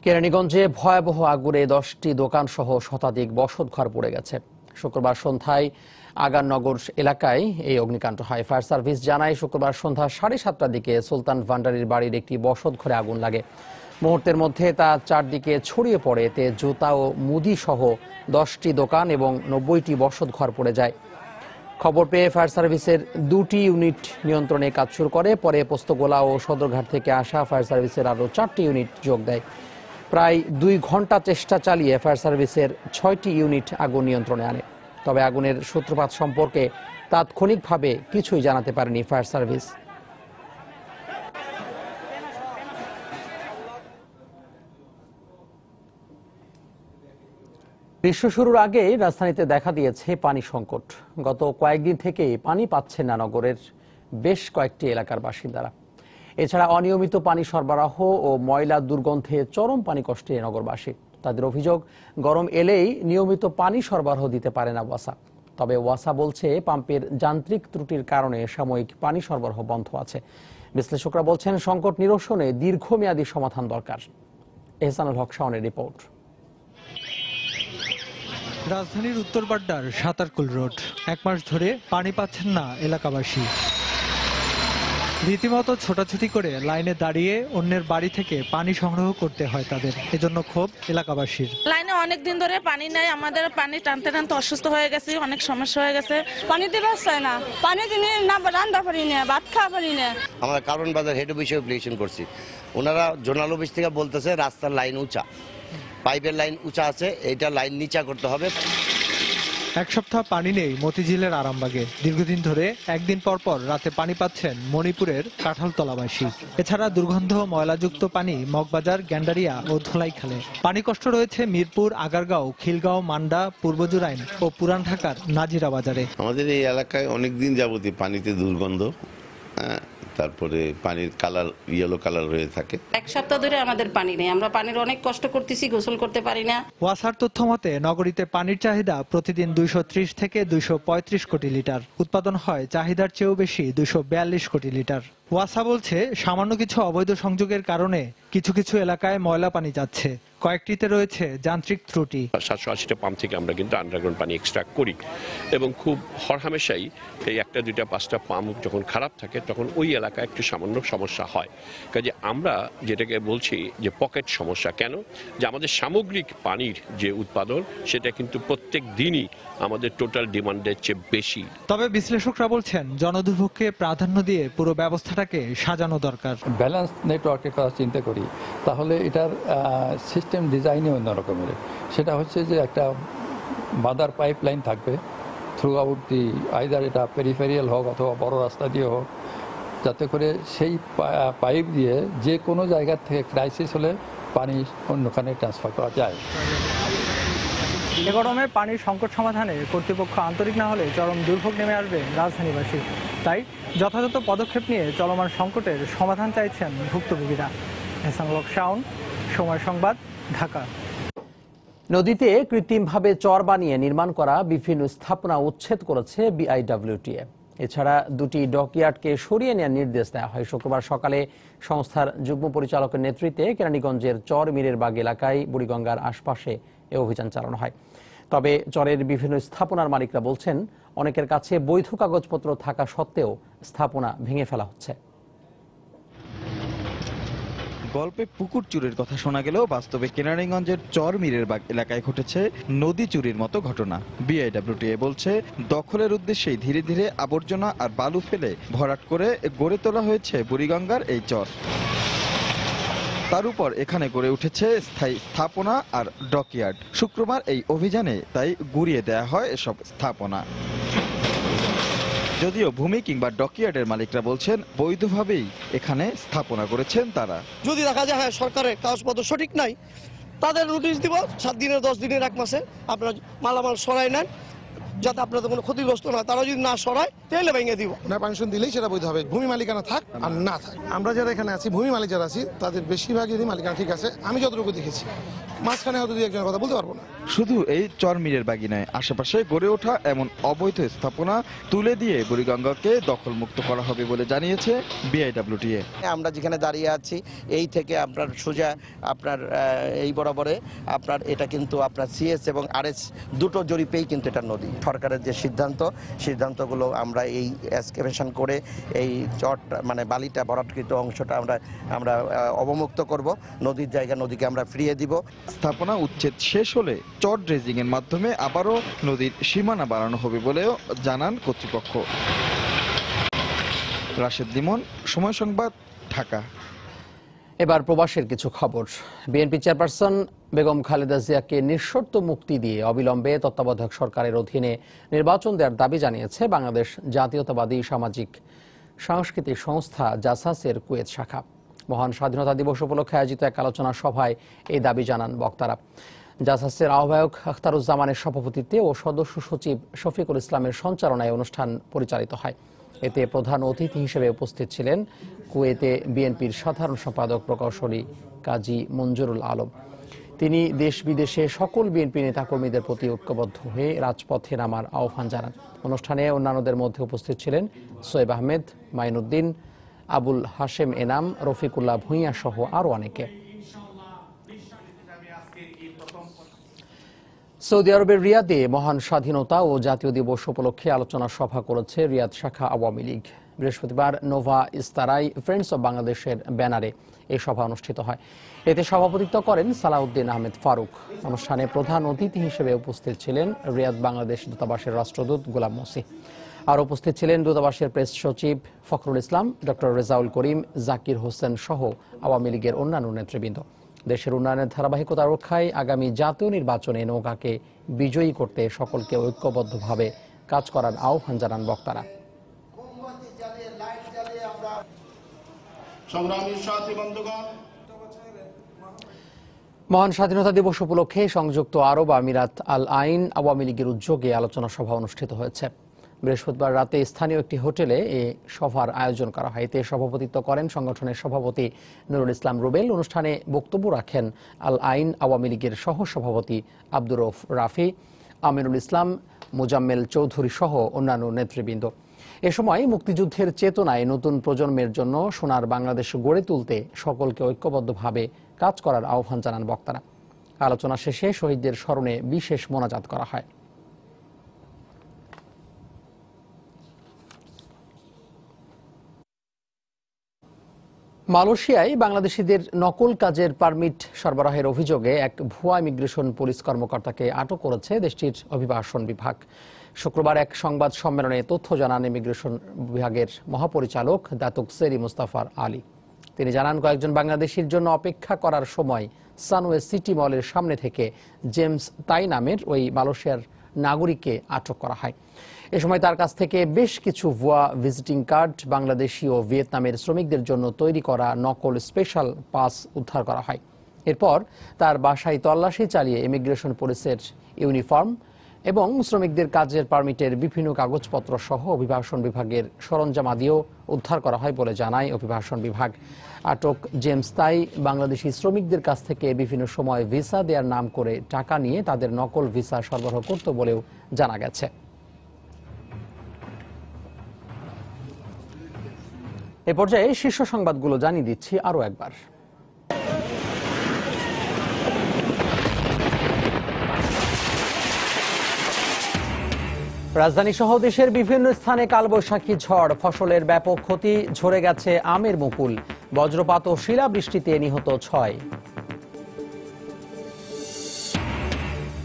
কেরানীগঞ্জে ভয়াবহ আগুনে 10টি দোকান সহ শতাধিক বসতঘর পড়ে গেছে। শুক্রবার সন্ধ্যায় আগারনগর এলাকায় এই অগ্নিকাণ্ড হয়। ফায়ার সার্ভিস জানায় শুক্রবার সন্ধ্যা 7:30টার দিকে সুলতান ভান্ডারির বাড়ির একটি বসতঘরে আগুন লাগে। মুহূর্তের মধ্যে তা চারদিকে ছড়িয়ে পড়ে। এতে জুতা ও মুদি সহ 10টি দোকান এবং 90টি বসতঘর পড়ে যায়। খবর পেয়ে ফায়ার সার্ভিসের 2টি ইউনিট নিয়ন্ত্রণে কাজ শুরু করে। পরে পোস্তগোলা ও সদরঘাট থেকে আসা ফায়ার সার্ভিসের আরও 4টি ইউনিট যোগ দেয়। প্রায় 2 ঘন্টা চেষ্টা চালিয়ে ফায়ার সার্ভিসের 6টি ইউনিট আগুন নিয়ন্ত্রণে আনে। তবে আগুনের সূত্রপাত সম্পর্কে তাৎক্ষণিকভাবে কিছুই জানাতে পারেনি ফায়ার সার্ভিস। গ্রীষ্ম শুরুর আগে রাজধানীতে দেখা দিয়েছে পানি সংকট। গত কয়েকদিন থেকে পানি পাচ্ছেন না নগরের বেশ কয়েকটি এলাকার বাসিন্দারা। এছাড়া অনিয়মিত পানি সরবরাহ ও ময়লা দুর্গন্ধে চরম পানি কষ্টে নগরবাসী। তাদের অভিযোগ, গরম এলেই নিয়মিত পানি সরবরাহ দিতে পারে না ওয়াসা। তবে ওয়াসা বলছে পাম্পের যান্ত্রিক ত্রুটির কারণে সাময়িক পানি সরবরাহ বন্ধ আছে। বিশ্লেষকরা বলছেন সংকট নিরসনে দীর্ঘমেয়াদী সমাধান দরকার। এহসানুল হক শাওনের রিপোর্ট। রাজধানীর উত্তরপাড্ডার সাতারকুল রোড, 1 মাস ধরে পানি পাচ্ছেন না এলাকাবাসী। রীতিমতো ছোটাছুটি করে লাইনে দাঁড়িয়ে অন্যের বাড়ি থেকে পানি সংগ্রহ করতে হয় তাদের। এজন্য ক্ষোভ এলাকাবাসীর। লাইনে অনেক দিন ধরে পানি নাই, আমাদের পানি টানতে টানতে অসুস্থ হয়ে গেছে, অনেক সমস্যা হয়ে গেছে। পানি দিতে চায় না, পানি দিনে না রান্না পারি না, ভাত খাওয়া পারি না। আমরা কারণ বাজার হেড অফিসে অ্যাপ্লিকেশন করছি, ওনারা জোনাল অফিস থেকে বলতেছে রাস্তার লাইন উঁচা, পাইপের লাইন উঁচা আছে, এইটা লাইন নিচা করতে হবে। 1 সপ্তাহ পানি নেই মতিঝিলের আরামবাগে। দীর্ঘদিন ধরে একদিন পর পর রাতে পানি পাচ্ছেন মণিপুরের কাঁঠালতলাবাসী। এছাড়া দুর্গন্ধ ময়লাযুক্ত পানি মগবাজার, গ্যান্ডারিয়া ও ধোলাইখালে। পানি কষ্ট রয়েছে মিরপুর, আগারগাঁও, খিলগাঁও, মান্ডা, পূর্ব জুরাইন ও পুরান ঢাকার নাজিরা বাজারে। আমাদের এই এলাকায় অনেকদিন যাবতীয় পানিতে দুর্গন্ধ, তারপরে পানির কালার ইয়েলো কালার হয়ে থাকে। 1 সপ্তাহ ধরে আমাদের পানি নেই, আমরা পানির অনেক কষ্ট করতেছি, গোসল করতে পারি না। ওয়াসার তথ্য মতে নগরীতে পানির চাহিদা প্রতিদিন 230 থেকে 235 কোটি লিটার। উৎপাদন হয় চাহিদার চেয়েও বেশি 242 কোটি লিটার। ওয়াসা বলছে সামান্য কিছু অবৈধ সংযোগের কারণে কিছু কিছু এলাকায় ময়লা পানি যাচ্ছে, কয়েকটিতে রয়েছে যান্ত্রিক ত্রুটি। 780টা পাম্প থেকে আমরা কিন্তু আন্ডারগ্রাউন্ড পানি এক্সট্রাক্ট করি এবং খুব হরহামেশাই এই 1টা 2টা 5টা পাম্প যখন খারাপ থাকে তখন ওই এলাকায় একটু সামান্য সমস্যা হয়। কাজে আমরা যেটাকে বলছি যে পকেট সমস্যা, কেন যে আমাদের সামগ্রিক পানির যে উৎপাদন সেটা কিন্তু প্রত্যেক দিনই আমাদের টোটাল ডিমান্ডের চেয়ে বেশি। তবে বিশ্লেষকরা বলছেন জনদুর্ভোগকে প্রাধান্য দিয়ে পুরো ব্যবস্থাটাকে সাজানো দরকার। ব্যালেন্স নেটওয়ার্কের কথা চিন্তা করি তাহলে এটার সিস্টেম ডিজাইনই অন্যরকমের। সেটা হচ্ছে যে একটা বাদার পাইপ লাইন থাকবে থ্রু আউট দি, আইদার এটা পেরিফেরিয়াল হোক অথবা বড় রাস্তা দিয়ে হোক, যাতে করে সেই পাইপ দিয়ে যে কোনো জায়গা থেকে ক্রাইসিস হলে পানি অন্যখানে ট্রান্সফার করা যায়। এ গরমে পানির সংকট সমাধানে কর্তৃপক্ষ আন্তরিক না হলে চরম দুর্ভোগ নেমে আসবে রাজধানীবাসী। তাই যথাযথ পদক্ষেপ নিয়ে চলমান সংকটের সমাধান চাইছেন ভুক্তভোগীরা। এহসানুল হক শাওন, সময় সংবাদ, ঢাকা। নদীতে কৃত্রিমভাবে চর বানিয়ে নির্মাণ করা বিভিন্ন স্থাপনা উচ্ছেদ করেছে বিআইডব্লিউটিএ। এছাড়া 2টি ডকইয়ার্ডকে সরিয়ে নেওয়ার নির্দেশ দেওয়া হয়। শুক্রবার সকালে সংস্থার যুগ্ম পরিচালকের নেতৃত্বে কেরানীগঞ্জের চর মীরের বাগ এলাকায় বুড়িগঙ্গার আশপাশে এ অভিযান চালানো হয়। তবে চরের বিভিন্ন স্থাপনার মালিকরা বলছেন অনেকের কাছে বৈধ কাগজপত্র থাকা সত্ত্বেও স্থাপনা ভেঙে ফেলা হচ্ছে। গল্পে পুকুর চুরির কথা শোনা গেলেও বাস্তবে কেরানীগঞ্জের চর মীরের বাগ এলাকায় ঘটেছে নদী চুরির মতো ঘটনা। বিআইডব্লিউটিএ বলছে দখলের উদ্দেশ্যেই ধীরে ধীরে আবর্জনা আর বালু ফেলে ভরাট করে গড়ে তোলা হয়েছে বুড়িগঙ্গার এই চর। তার উপর এখানে গড়ে উঠেছে স্থায়ী স্থাপনা আর ডকইয়ার্ড। শুক্রবার এই অভিযানে তাই গুড়িয়ে দেয়া হয় এসব স্থাপনা। যদিও ভূমি কিংবা ডকইয়ার্ডের মালিকরা বলছেন বৈধভাবেই এখানে স্থাপনা করেছেন তারা। যদি দেখা যায় হ্যাঁ সরকারের কাগজপত্র সঠিক নাই, তাদের নোটিশ দিব 7 দিনের 10 দিনের 1 মাসে আপনারা মালামাল সরাই নেন, যাতে আপনাদের কোনো ক্ষতিগ্রস্ত না। তারা যদি না সরায় তাহলে ভেঙে দিব। পারমিশন দিলেই সেটা বৈধ হবে, ভূমি মালিকানা থাক আর না থাক। আমরা যারা এখানে আছি, ভূমি মালিক যারা আছি, তাদের বেশিরভাগই মালিকানা ঠিক আছে। আমি যতটুকু দেখেছি, মাঝখানে হয়তো 2-1 কথা বলতে পারবো না। শুধু এই চরমিরের বাগি নয়, আশেপাশে গড়ে ওঠা এমন অবৈধ স্থাপনা তুলে দিয়ে বুড়িগঙ্গাকে দখলমুক্ত করা হবে বলে জানিয়েছে বিআইডব্লিউটিএ। আমরা যেখানে দাঁড়িয়ে আছি এই থেকে আপনার সোজা আপনার এই বরাবরে আপনার এটা কিন্তু আপনার সিএস এবং আরএস দুটো জরিপেই কিন্তু এটা নদী। সরকারের যে সিদ্ধান্তগুলো আমরা এই এক্সকেভেশন করে এই চট মানে বালিটা ভরাটকৃত অংশটা আমরা অবমুক্ত করব, নদীর জায়গা নদীকে আমরা ফিরিয়ে দিব। স্থাপনা উচ্ছেদ শেষ হলে চট ড্রেজিং এর মাধ্যমে আবারও নদীর সীমানা বাড়ানো হবে বলেও জানান কর্তৃপক্ষ। রাশেদ লিমন, সময় সংবাদ, ঢাকা। এবার প্রবাসের কিছু খবর। বিএনপি চেয়ারপারসন বেগম খালেদা জিয়াকে নিঃশর্ত মুক্তি দিয়ে অবিলম্বে তত্ত্বাবধায়ক সরকারের অধীনে নির্বাচন দেওয়ার দাবি জানিয়েছে বাংলাদেশ জাতীয়তাবাদী সামাজিক সাংস্কৃতিক সংস্থা জাসাসের কুয়েত শাখা। মহান স্বাধীনতা দিবস উপলক্ষে আয়োজিত এক আলোচনা সভায় এই দাবি জানান বক্তারা। জাসাসের আহ্বায়ক আখতারুজ্জামানের সভাপতিত্বে ও সদস্য সচিব শফিকুল ইসলামের সঞ্চালনায় অনুষ্ঠান পরিচালিত হয়। এতে প্রধান অতিথি হিসেবে উপস্থিত ছিলেন কুয়েতে বিএনপির সাধারণ সম্পাদক প্রকৌশলী কাজী মঞ্জুরুল আলম। তিনি দেশ বিদেশে সকল বিএনপি নেতাকর্মীদের প্রতি ঐক্যবদ্ধ হয়ে রাজপথে নামার আহ্বান জানান। অনুষ্ঠানে অন্যান্যদের মধ্যে উপস্থিত ছিলেন সোয়েব আহমেদ, মাইনুদ্দিন, আবুল হাশেম এনাম, রফিকুল্লাহ ভূঁইয়া সহ আরও অনেকে। সৌদি আরবের রিয়াদে মহান স্বাধীনতা ও জাতীয় দিবস উপলক্ষে আলোচনা সভা করেছে রিয়াদ শাখা আওয়ামী লীগ। বৃহস্পতিবার নোভা ইস্তারাই ফ্রেন্ডস অব বাংলাদেশের ব্যানারে এই সভা অনুষ্ঠিত হয়। এতে সভাপতিত্ব করেন সালাউদ্দিন আহমেদ ফারুক। অনুষ্ঠানে প্রধান অতিথি হিসেবে উপস্থিত ছিলেন রিয়াদ বাংলাদেশ দূতাবাসের রাষ্ট্রদূত গোলাম মসি। আর উপস্থিত ছিলেন দূতাবাসের প্রেস সচিব ফখরুল ইসলাম, ডক্টর রেজাউল করিম, জাকির হোসেন সহ আওয়ামী লীগের অন্যান্য নেতৃবৃন্দ। দেশের উন্নয়নের ধারাবাহিকতা রক্ষায় আগামী জাতীয় নির্বাচনে নৌকাকে বিজয়ী করতে সকলকে ঐক্যবদ্ধভাবে কাজ করার আহ্বান জানান বক্তারা। মহান স্বাধীনতা দিবস উপলক্ষে সংযুক্ত আরব আমিরাত আল আইন আওয়ামী লীগের উদ্যোগে আলোচনা সভা অনুষ্ঠিত হয়েছে। বৃহস্পতিবার রাতে স্থানীয় একটি হোটেলে এই সভার আয়োজন করা হয়। এতে সভাপতিত্ব করেন সংগঠনের সভাপতি নুরুল ইসলাম রুবেল। অনুষ্ঠানে বক্তব্য রাখেন আল আইন আওয়ামী লীগের সহ সভাপতি আব্দুর রউফ রাফি, আমিনুল ইসলাম, মুজাম্মেল চৌধুরী সহ অন্যান্য নেতৃবৃন্দ। এ সময় মুক্তিযুদ্ধের চেতনায় নতুন প্রজন্মের জন্য সোনার বাংলাদেশ গড়ে তুলতে সকলকে ঐক্যবদ্ধভাবে কাজ করার আহ্বান জানান বক্তারা। আলোচনা শেষে শহীদদের স্মরণে বিশেষ মোনাজাত করা হয়। মালয়েশিয়ায় বাংলাদেশিদের নকল কাজের পারমিট সরবরাহের অভিযোগে এক ভুয়া ইমিগ্রেশন পুলিশ কর্মকর্তাকে আটক করেছে দেশটির অভিবাসন বিভাগ। শুক্রবার এক সংবাদ সম্মেলনে তথ্য জানান ইমিগ্রেশন বিভাগের মহাপরিচালক দাতুক সেরি মুস্তাফার আলী। তিনি জানান, কয়েকজন বাংলাদেশির জন্য অপেক্ষা করার সময় সানওয়ে সিটি মলের সামনে থেকে জেমস তাই নামের ওই মালয়েশিয়ার নাগরিককে আটক করা হয়। এ সময় তার কাছ থেকে বেশ কিছু ভুয়া ভিজিটিং কার্ড, বাংলাদেশি ও ভিয়েতনামের শ্রমিকদের জন্য তৈরি করা নকল স্পেশাল পাস উদ্ধার করা হয়। এরপর তার বাসায় তল্লাশি চালিয়ে ইমিগ্রেশন পুলিশের ইউনিফর্ম এবং শ্রমিকদের কাজের পারমিটের বিভিন্ন কাগজপত্র সহ অভিবাসন বিভাগের সরঞ্জামাদিও উদ্ধার করা হয় বলে জানায় অভিবাসন বিভাগ। আটক জেমস তাই বাংলাদেশি শ্রমিকদের কাছ থেকে বিভিন্ন সময় ভিসা দেওয়ার নাম করে টাকা নিয়ে তাদের নকল ভিসা সরবরাহ করত বলেও জানা গেছে। এ পর্যায়ে শীর্ষ সংবাদগুলো জানিয়ে দিচ্ছি আরও একবার। রাজধানী সহ দেশের বিভিন্ন স্থানে কালবৈশাখী ঝড়, ফসলের ব্যাপক ক্ষতি, ঝরে গেছে আমের মুকুল, বজ্রপাত ও শিলাবৃষ্টিতে নিহত 6।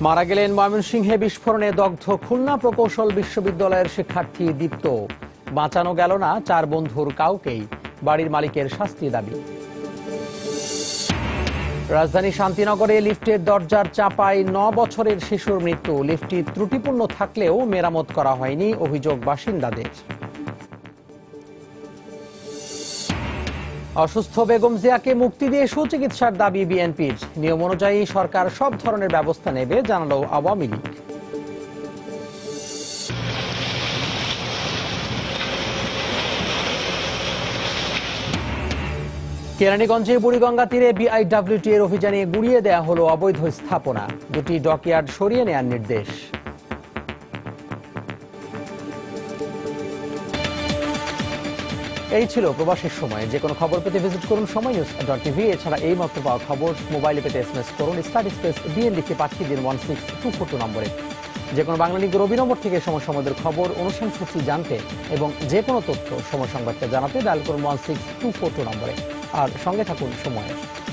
মারা গেলেন ময়মনসিংহে বিস্ফোরণে দগ্ধ খুলনা প্রকৌশল বিশ্ববিদ্যালয়ের শিক্ষার্থী দীপ্ত। বাঁচানো গেল না 4 বন্ধুর কাউকেই, বাড়ির মালিকের শাস্তি দাবি। রাজধানী শান্তিনগরে লিফটের দরজার চাপায় 9 বছরের শিশুর মৃত্যু। লিফটটি ত্রুটিপূর্ণ থাকলেও মেরামত করা হয়নি, অভিযোগ বাসিন্দাদের। অসুস্থ বেগম জিয়াকে মুক্তি দিয়ে সুচিকিৎসার দাবি বিএনপির। নিয়ম অনুযায়ী সরকার সব ধরনের ব্যবস্থা নেবে জানালো আওয়ামী লীগ। কেরানীগঞ্জে বুড়িগঙ্গা তীরে বিআইডব্লিউটি এর অভিযানে গুড়িয়ে দেয়া হলো অবৈধ স্থাপনা। দুটি ডকইয়ার্ড সরিয়ে নেওয়ার নির্দেশ। এই ছিল প্রবাসের সময়। যে কোনো খবর পেতে ভিজিট করুন সময়নিউজ.tv। এছাড়া এই মাত্র পাওয়া খবর মোবাইলে পেতে SMS করুন *স্পেস বিএন লিখে পাঠিয়ে দিন 16242 নম্বরে। যে কোনো বাংলা লিঙ্কের রবি নম্বর থেকে সময় সংবাদের খবর অনুষ্ঠান সূচি জানতে এবং যে কোনো তথ্য সময় সংবাদকে জানাতে ডায়াল করুন 16242 নম্বরে। আর সঙ্গে থাকুন সময়ের।